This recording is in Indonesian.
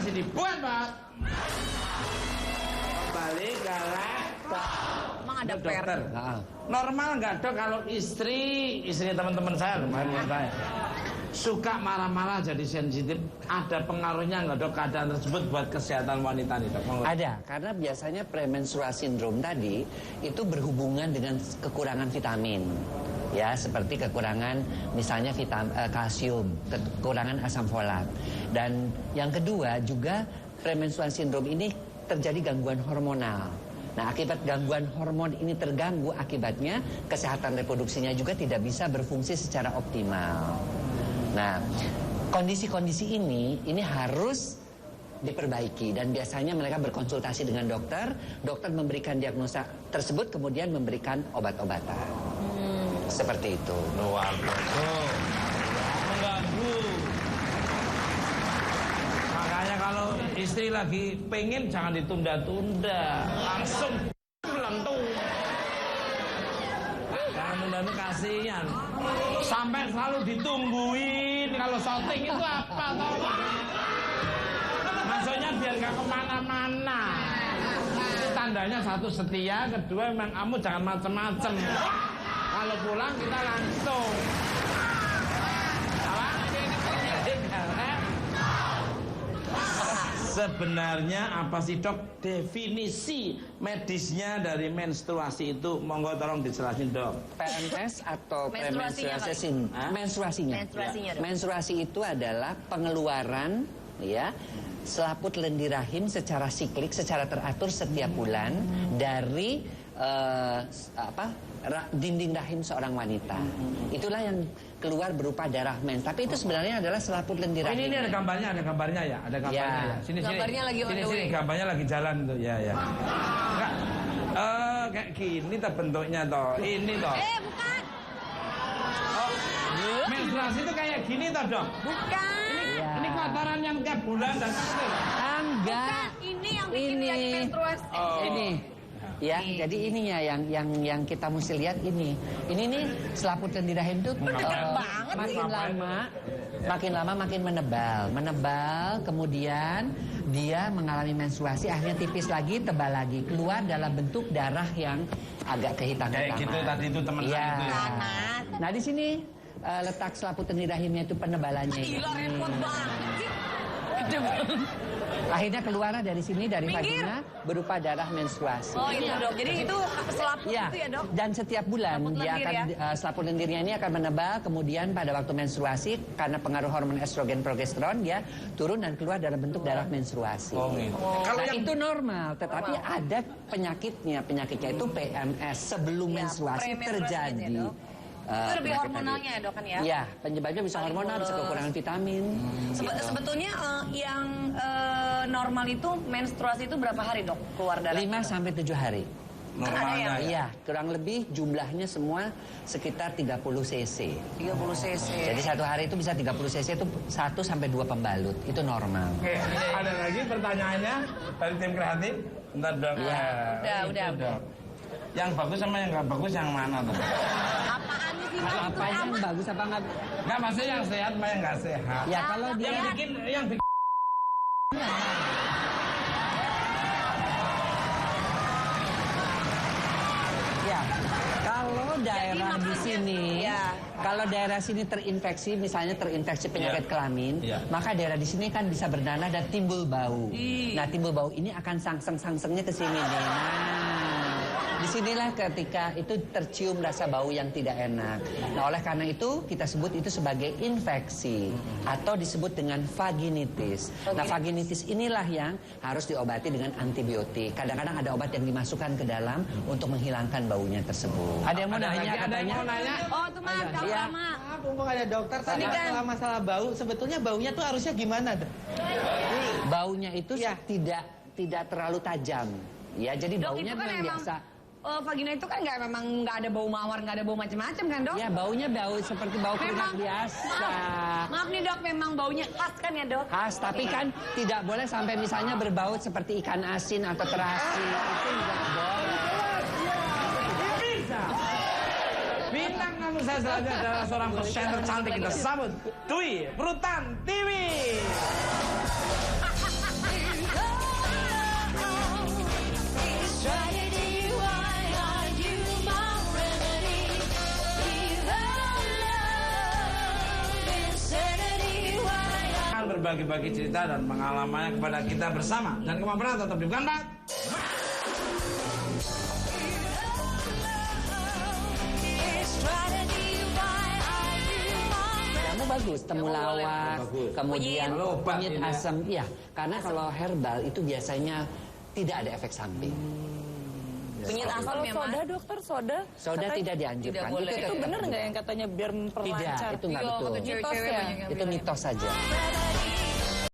menstruasi dibuat, Pak. Kembali ke laptop. Emang ada dokter. Normal nggak dok kalau istri teman-teman saya, teman-teman saya suka marah-marah jadi sensitif, ada pengaruhnya nggak dok keadaan tersebut buat kesehatan wanita nih dok? Ada, karena biasanya premenstrual syndrome tadi itu berhubungan dengan kekurangan vitamin. Ya, seperti kekurangan misalnya kalsium, kekurangan asam folat. Dan yang kedua juga premenstrual syndrome ini terjadi gangguan hormonal. Nah, akibat gangguan hormon ini terganggu, akibatnya kesehatan reproduksinya juga tidak bisa berfungsi secara optimal. Nah, kondisi-kondisi ini harus diperbaiki dan biasanya mereka berkonsultasi dengan dokter. Dokter memberikan diagnosa tersebut kemudian memberikan obat-obatan. Seperti itu. Luar biasa. Mengganggu. Makanya kalau istri lagi pengen jangan ditunda-tunda, langsung lentung. Jangan tunda-tunda, kasihan. Sampai selalu ditungguin kalau syuting itu apa tau? Maksudnya biar gak kemana-mana. Tandanya satu setia, kedua memang kamu jangan macem-macem. Kalau pulang kita langsung. Sebenarnya apa sih dok definisi medisnya dari menstruasi itu? Monggo tolong dijelasin dok. PMS atau menstruasinya. Menstruasi itu adalah pengeluaran ya selaput lendir rahim secara siklik, secara teratur setiap bulan dari dinding rahim seorang wanita. Itulah yang keluar berupa darah mens. Tapi itu sebenarnya adalah selaput lendir rahim. Ini ada gambarnya ya, ada gambarnya ya. Sini gambarnya lagi on the way. Gambarnya lagi jalan tuh, ya. Enggak, kayak gini tuh bentuknya toh. Ini toh. Bukan. Oh, menstruasi itu kayak gini toh dok. Bukan. Ini kotoran yang tiap bulan dan enggak. Ini yang bikin lagi menstruasi. Ini. Ya, jadi ininya yang kita mesti lihat ini. Ini nih selaput lendir rahim itu makin lama makin menebal, kemudian dia mengalami menstruasi, akhirnya tipis lagi, tebal lagi, keluar dalam bentuk darah yang agak kehitam-hitaman. Kayak gitu tadi itu teman saya itu ya. Nah, di sini letak selaput lendir rahimnya itu penebalannya. Gila, repot banget sih. Akhirnya keluar dari sini, dari vagina berupa darah menstruasi. Oh itu dok, jadi itu selaput ya, itu ya dok? Dan setiap bulan Selaput dia lendir, akan selaput lendirnya ini akan menebal, kemudian pada waktu menstruasi karena pengaruh hormon estrogen progesteron dia turun dan keluar dalam bentuk darah menstruasi. Nah, itu normal, tetapi ada penyakitnya itu PMS sebelum menstruasi terjadi. Ya, itu lebih hormonalnya ya dok kan ya? Iya, penyebabnya bisa hormonal, bisa kekurangan vitamin. Sebetulnya yang normal itu menstruasi itu berapa hari dok keluar darah? 5 sampai 7 hari. Normalnya Iya, kurang lebih jumlahnya semua sekitar 30 cc. 30 cc. Jadi satu hari itu bisa 30 cc itu 1 sampai 2 pembalut. Itu normal. Oke, ada lagi pertanyaannya dari tim kreatif? Bentar dok. Ya, udah. Yang bagus sama yang nggak bagus yang mana tuh? Apaan sih? Apa yang bagus apa enggak? Nggak, maksudnya yang sehat sama yang nggak sehat. Ya kalau dia yang bikin ya kalau daerah di sini, ya. kalau daerah sini terinfeksi, misalnya terinfeksi penyakit kelamin, maka daerah di sini kan bisa bernanah dan timbul bau. Nah, timbul bau ini akan sangsengnya ke sini nih. Nah, disinilah ketika itu tercium rasa bau yang tidak enak. Nah, oleh karena itu kita sebut itu sebagai infeksi atau disebut dengan vaginitis. Nah, vaginitis inilah yang harus diobati dengan antibiotik. Kadang-kadang ada obat yang dimasukkan ke dalam untuk menghilangkan baunya tersebut. Ada yang mau nanya? Ada yang mau nanya? Oh, itu mah kalau lama. Mumpung ada dokter tadi kan masalah bau, sebetulnya baunya tuh harusnya gimana, Dok? Baunya itu tidak terlalu tajam. Ya, jadi Dok, baunya itu kan memang biasa. Vagina itu kan nggak ada bau mawar, nggak ada bau macam-macam kan dok? Ya, baunya seperti bau keringat biasa. Maaf nih dok, memang baunya khas kan ya dok? Khas, tapi kan tidak boleh sampai misalnya berbau seperti ikan asin atau terasi. Itu nggak boleh. Bisa. Bintang tamu saya selanjutnya adalah seorang presenter cantik, kita sambut Dwi Prutan Tiwi. berbagi-bagi cerita dan pengalamannya kepada kita bersama. Dan kamu pernah tetap di bukan Pak? Kamu bagus, temulawak, kemudian kunyit asam. Iya, karena kalau herbal itu biasanya tidak ada efek samping. Kunyit asam Kalau ya, soda, Mas? dokter, soda? Soda tidak dianjurkan. Tidak boleh. Itu benar nggak yang katanya biar memperlancar? Tidak, itu nggak Iya, betul. kata cewek-cewek Mitos ya? banyak yang Itu bilang. mitos saja.